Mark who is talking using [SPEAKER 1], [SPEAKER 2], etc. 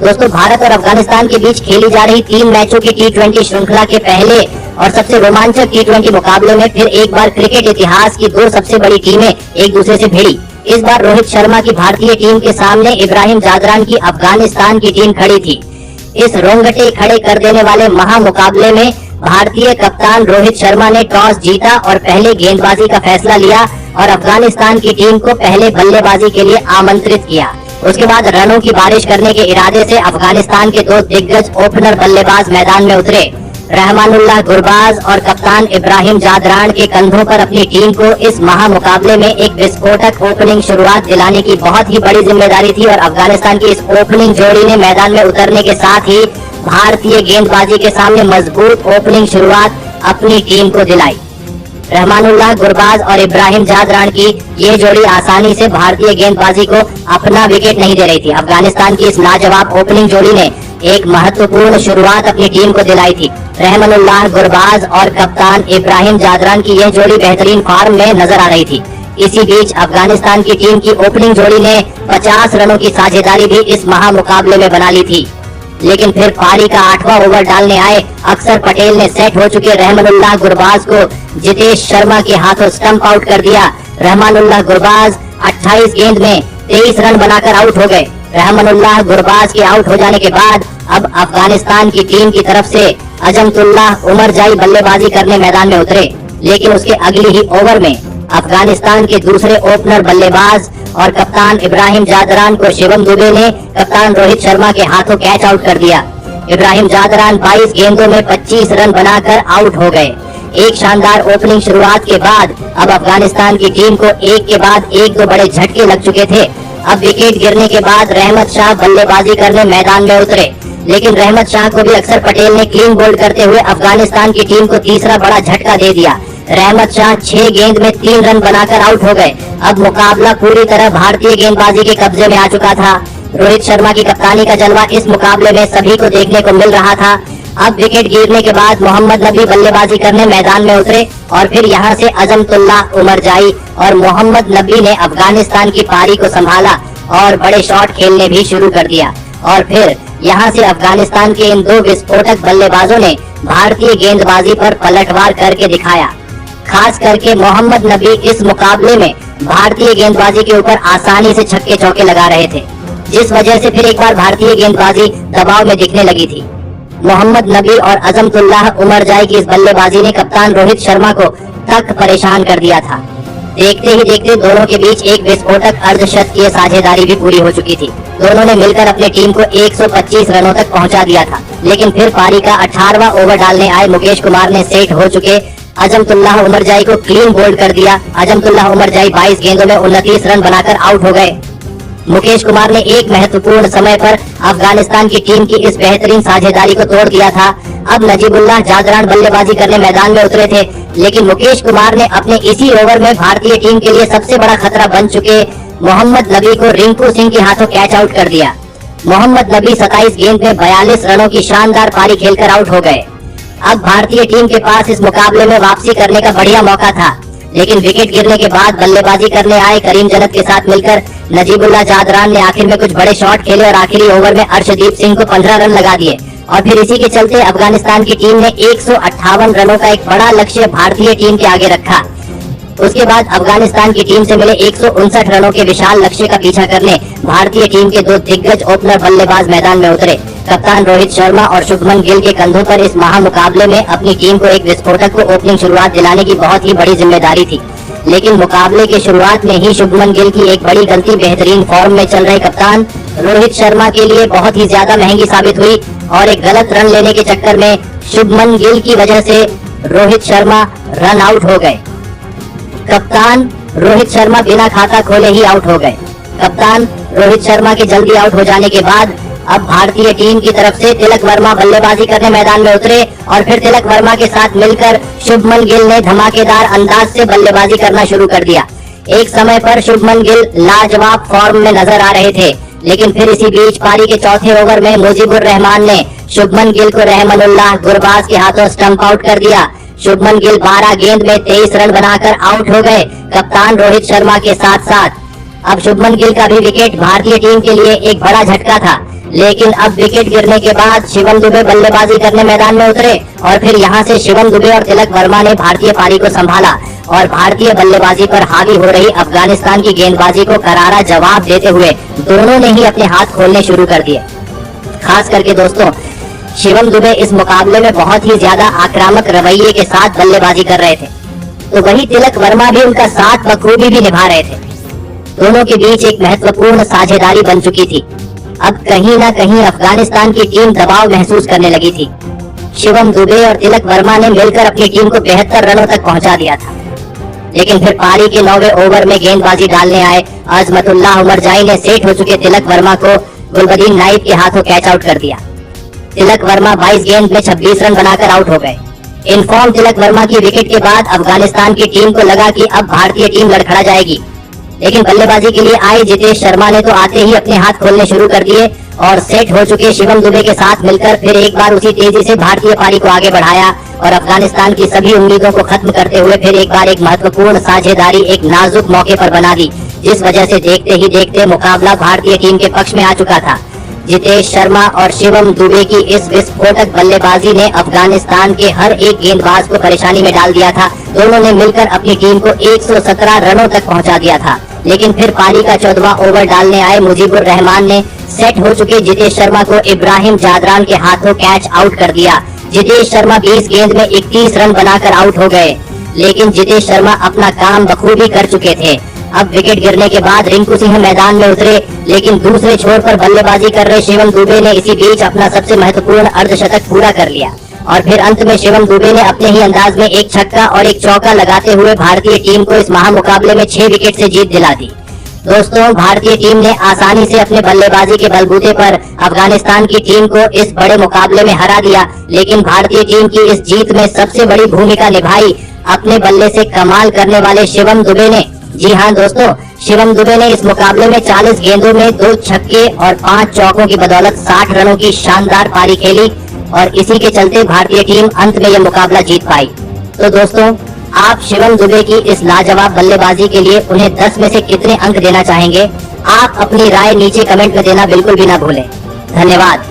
[SPEAKER 1] दोस्तों, भारत और अफगानिस्तान के बीच खेली जा रही 3 मैचों की T20 श्रृंखला के पहले और सबसे रोमांचक T20 मुकाबले में फिर एक बार क्रिकेट इतिहास की 2 सबसे बड़ी टीमें एक दूसरे से भिड़ी। इस बार रोहित शर्मा की भारतीय टीम के सामने इब्राहिम जादरान की अफगानिस्तान की टीम खड़ी थी। इस रोंगटे खड़े कर देने वाले महामुकाबले में भारतीय कप्तान रोहित शर्मा ने टॉस जीता और पहले गेंदबाजी का फैसला लिया और अफगानिस्तान की टीम को पहले बल्लेबाजी के लिए आमंत्रित किया। उसके बाद रनों की बारिश करने के इरादे से अफगानिस्तान के 2 दिग्गज ओपनर बल्लेबाज मैदान में उतरे। रहमानुल्लाह गुरबाज और कप्तान इब्राहिम जादरान के कंधों पर अपनी टीम को इस महामुकाबले में एक विस्फोटक ओपनिंग शुरुआत दिलाने की बहुत ही बड़ी जिम्मेदारी थी और अफगानिस्तान की इस ओपनिंग जोड़ी ने मैदान में उतरने के साथ ही भारतीय गेंदबाजी के सामने मजबूत ओपनिंग शुरुआत अपनी टीम को दिलाई। रहमानुल्लाह गुरबाज और इब्राहिम जादरान की ये जोड़ी आसानी से भारतीय गेंदबाजी को अपना विकेट नहीं दे रही थी। अफगानिस्तान की इस लाजवाब ओपनिंग जोड़ी ने एक महत्वपूर्ण शुरुआत अपनी टीम को दिलाई थी। रहमानुल्लाह गुरबाज और कप्तान इब्राहिम जादरान की यह जोड़ी बेहतरीन फॉर्म में नजर आ रही थी। इसी बीच अफगानिस्तान की टीम की ओपनिंग जोड़ी ने 50 रनों की साझेदारी भी इस महामुकाबले में बना ली थी, लेकिन फिर पारी का 8वां ओवर डालने आए अक्षर पटेल ने सेट हो चुके रहमानुल्लाह गुरबाज को जितेश शर्मा के हाथों स्टंप आउट कर दिया। रहमानुल्लाह गुरबाज 28 गेंद में 23 रन बनाकर आउट हो गए। रहमानुल्लाह गुरबाज के आउट हो जाने के बाद अब अफगानिस्तान की टीम की तरफ से अजमतुल्लाह उमरजाई बल्लेबाजी करने मैदान में उतरे, लेकिन उसके अगली ही ओवर में अफगानिस्तान के दूसरे ओपनर बल्लेबाज और कप्तान इब्राहिम जादरान को शिवम दुबे ने कप्तान रोहित शर्मा के हाथों कैच आउट कर दिया। इब्राहिम जादरान 22 गेंदों में 25 रन बनाकर आउट हो गए। एक शानदार ओपनिंग शुरुआत के बाद अब अफगानिस्तान की टीम को एक के बाद एक 2 बड़े झटके लग चुके थे। अब विकेट गिरने के बाद रहमत शाह बल्लेबाजी करने मैदान में उतरे, लेकिन रहमत शाह को भी अक्षर पटेल ने क्लीन बोल्ड करते हुए अफगानिस्तान की टीम को तीसरा बड़ा झटका दे दिया। रहमत शाह 6 गेंद में 3 रन बनाकर आउट हो गए। अब मुकाबला पूरी तरह भारतीय गेंदबाजी के कब्जे में आ चुका था। रोहित शर्मा की कप्तानी का जलवा इस मुकाबले में सभी को देखने को मिल रहा था। अब विकेट गिरने के बाद मोहम्मद नबी बल्लेबाजी करने मैदान में उतरे और फिर यहां से अजमतुल्लाह उमरजाई और मोहम्मद नबी ने अफगानिस्तान की पारी को संभाला और बड़े शॉट खेलने भी शुरू कर दिया। और फिर यहां से अफगानिस्तान के इन 2 विस्फोटक बल्लेबाजों ने भारतीय गेंदबाजी पर पलटवार करके दिखाया। खास करके मोहम्मद नबी इस मुकाबले में भारतीय गेंदबाजी के ऊपर आसानी से छक्के चौके लगा रहे थे, जिस वजह से फिर एक बार भारतीय गेंदबाजी दबाव में दिखने लगी थी। मोहम्मद नबी और अजमतुल्लाह उमरजाई की इस बल्लेबाजी ने कप्तान रोहित शर्मा को तक परेशान कर दिया था। देखते ही देखते दोनों के बीच एक विस्फोटक अर्धशतकीय साझेदारी भी पूरी हो चुकी थी। दोनों ने मिलकर अपनी टीम को 125 रनों तक पहुंचा दिया था, लेकिन फिर पारी का 18वां ओवर डालने आए मुकेश कुमार ने सेट हो चुके अजमतुल्लाह उमरजाई को क्लीन बोल्ड कर दिया। अजमतुल्लाह उमरजाई 22 गेंदों में 29 रन बनाकर आउट हो गए। मुकेश कुमार ने एक महत्वपूर्ण समय पर अफगानिस्तान की टीम की इस बेहतरीन साझेदारी को तोड़ दिया था। अब नजीबुल्लाह जादरान बल्लेबाजी करने मैदान में उतरे थे, लेकिन मुकेश कुमार ने अपने इसी ओवर में भारतीय टीम के लिए सबसे बड़ा खतरा बन चुके मोहम्मद नबी को रिंकू सिंह के हाथों कैच आउट कर दिया। मोहम्मद नबी 27 गेंद में 42 रनों की शानदार पारी खेलकर आउट हो गए। अब भारतीय टीम के पास इस मुकाबले में वापसी करने का बढ़िया मौका था, लेकिन विकेट गिरने के बाद बल्लेबाजी करने आए करीम जन्नत के साथ मिलकर नजीबुल्लाह जादरान ने आखिर में कुछ बड़े शॉट खेले और आखिरी ओवर में अर्शदीप सिंह को 15 रन लगा दिए और फिर इसी के चलते अफगानिस्तान की टीम ने 158 रनों का एक बड़ा लक्ष्य भारतीय टीम के आगे रखा। उसके बाद अफगानिस्तान की टीम से मिले 159 रनों के विशाल लक्ष्य का पीछा करने भारतीय टीम के 2 दिग्गज ओपनर बल्लेबाज मैदान में उतरे। कप्तान रोहित शर्मा और शुभमन गिल के कंधों पर इस महामुकाबले में अपनी टीम को एक विस्फोटक को ओपनिंग शुरुआत दिलाने की बहुत ही बड़ी जिम्मेदारी थी, लेकिन मुकाबले के शुरुआत में ही शुभमन गिल की एक बड़ी गलती बेहतरीन फॉर्म में चल रहे कप्तान रोहित शर्मा के लिए बहुत ही ज्यादा महंगी साबित हुई और एक गलत रन लेने के चक्कर में शुभमन गिल की वजह से रोहित शर्मा रन आउट हो गए। कप्तान रोहित शर्मा बिना खाता खोले ही आउट हो गए। कप्तान रोहित शर्मा के जल्दी आउट हो जाने के बाद अब भारतीय टीम की तरफ से तिलक वर्मा बल्लेबाजी करने मैदान में उतरे और फिर तिलक वर्मा के साथ मिलकर शुभमन गिल ने धमाकेदार अंदाज से बल्लेबाजी करना शुरू कर दिया। एक समय पर शुभमन गिल लाजवाब फॉर्म में नजर आ रहे थे, लेकिन फिर इसी बीच पारी के चौथे ओवर में मुजीबुर रहमान ने शुभमन गिल को रहमानुल्लाह गुरबाज के हाथों स्टंप आउट कर दिया। शुभमन गिल 12 गेंद में 23 रन बनाकर आउट हो गए कप्तान रोहित शर्मा के साथ साथ। अब शुभमन गिल का भी विकेट भारतीय टीम के लिए एक बड़ा झटका था। लेकिन अब विकेट गिरने के बाद शिवम दुबे बल्लेबाजी करने मैदान में उतरे और फिर यहां से शिवम दुबे और तिलक वर्मा ने भारतीय पारी को संभाला और भारतीय बल्लेबाजी पर हावी हो रही अफगानिस्तान की गेंदबाजी को करारा जवाब देते हुए दोनों ने ही अपने हाथ खोलने शुरू कर दिए। खास करके दोस्तों, शिवम दुबे इस मुकाबले में बहुत ही ज्यादा आक्रामक रवैये के साथ बल्लेबाजी कर रहे थे, तो वही तिलक वर्मा भी उनका साथ बखूबी भी निभा रहे थे। दोनों के बीच एक महत्वपूर्ण साझेदारी बन चुकी थी। अब कहीं ना कहीं अफगानिस्तान की टीम दबाव महसूस करने लगी थी। शिवम दुबे और तिलक वर्मा ने मिलकर अपनी टीम को 72 रनों तक पहुंचा दिया था, लेकिन फिर पारी के 9वें ओवर में गेंदबाजी डालने आए अजमतुल्लाह उमरजाई ने सेट हो चुके तिलक वर्मा को गुलबदीन नाइब के हाथों कैच आउट कर दिया। तिलक वर्मा 22 गेंद में 26 रन बनाकर आउट हो गए। इनफॉर्म तिलक वर्मा की विकेट के बाद अफगानिस्तान की टीम को लगा कि अब भारतीय टीम लड़खड़ा जाएगी, लेकिन बल्लेबाजी के लिए आए जितेश शर्मा ने तो आते ही अपने हाथ खोलने शुरू कर दिए और सेट हो चुके शिवम दुबे के साथ मिलकर फिर एक बार उसी तेजी से भारतीय पारी को आगे बढ़ाया और अफगानिस्तान की सभी उम्मीदों को खत्म करते हुए फिर एक बार एक महत्वपूर्ण साझेदारी एक नाजुक मौके पर बना दी, जिस वजह से देखते ही देखते मुकाबला भारतीय टीम के पक्ष में आ चुका था। जितेश शर्मा और शिवम दुबे की इस विस्फोटक बल्लेबाजी ने अफगानिस्तान के हर एक गेंदबाज को परेशानी में डाल दिया था। दोनों ने मिलकर अपनी टीम को 117 रनों तक पहुंचा दिया था, लेकिन फिर पारी का 14वां ओवर डालने आए मुजीबुर रहमान ने सेट हो चुके जितेश शर्मा को इब्राहिम जादरान के हाथों कैच आउट कर दिया। जितेश शर्मा 20 गेंद में 31 रन बनाकर आउट हो गए, लेकिन जितेश शर्मा अपना काम बखूबी कर चुके थे। अब विकेट गिरने के बाद रिंकू सिंह मैदान में उतरे, लेकिन दूसरे छोर पर बल्लेबाजी कर रहे शिवम दुबे ने इसी बीच अपना सबसे महत्वपूर्ण अर्धशतक पूरा कर लिया और फिर अंत में शिवम दुबे ने अपने ही अंदाज में एक छक्का और एक चौका लगाते हुए भारतीय टीम को इस महामुकाबले में 6 विकेट से जीत दिला दी। दोस्तों, भारतीय टीम ने आसानी से अपने बल्लेबाजी के बलबूते पर अफगानिस्तान की टीम को इस बड़े मुकाबले में हरा दिया, लेकिन भारतीय टीम की इस जीत में सबसे बड़ी भूमिका निभाई अपने बल्ले से कमाल करने वाले शिवम दुबे ने। जी हाँ दोस्तों, शिवम दुबे ने इस मुकाबले में 40 गेंदों में 2 छक्के और 5 चौकों की बदौलत 60 रनों की शानदार पारी खेली और इसी के चलते भारतीय टीम अंत में यह मुकाबला जीत पाई। तो दोस्तों, आप शिवम दुबे की इस लाजवाब बल्लेबाजी के लिए उन्हें 10 में से कितने अंक देना चाहेंगे? आप अपनी राय नीचे कमेंट में देना बिल्कुल भी ना भूलें। धन्यवाद।